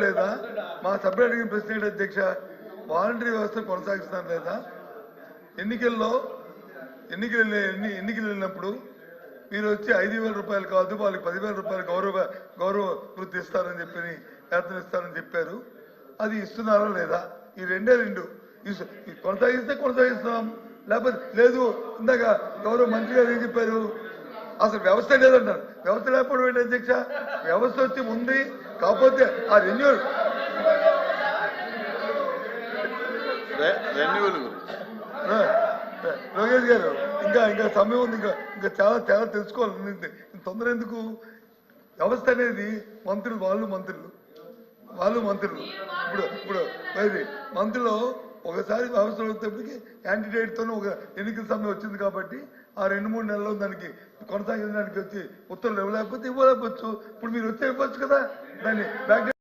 లేదా మా సభ్యులు అడిగిన ప్రశ్న ఏంటి అధ్యక్ష, వాలంటరీ వ్యవస్థ కొనసాగిస్తాను లేదా? ఎన్నికలు వెళ్ళినప్పుడు మీరు వచ్చి 5,000 రూపాయలు కాదు వాళ్ళకి 10,000 రూపాయలు గౌరవ వృత్తి ఇస్తారని చెప్పి వేతనం ఇస్తారని చెప్పారు. అది ఇస్తున్నారా లేదా? ఈ రెండే కొనసాగిస్తే కొనసాగిస్తున్నాం, లేకపోతే లేదు. ఇందాక గౌరవ మంత్రి గారు ఏం చెప్పారు, అసలు వ్యవస్థ లేదన్నారు. వ్యవస్థ లేకపోవడం ఏంటి అధ్యక్ష? వ్యవస్థ వచ్చి ఉంది, కాకపోతే ఆ రెన్యూవల్ లోకేష్ గారు ఇంకా సమయం ఉంది, ఇంకా చాలా తెలుసుకోవాలి. తొందర ఎందుకు? వ్యవస్థ అనేది మంత్రులు వాళ్ళు మంత్రులు ఇప్పుడు మంత్రులు ఒకసారి వ్యవస్థ వచ్చేప్పటికి యాంటీడేట్తోనే ఒక ఎన్నికల సమయం వచ్చింది కాబట్టి ఆ 2-3 నెలల్లో దానికి కొనసాగించడానికి వచ్చి ఉత్తర్వులు ఇవ్వలేకపోతే ఇవ్వలేకపోవచ్చు. ఇప్పుడు మీరు వచ్చే ఇవ్వచ్చు కదా, దాన్ని బ్యాక్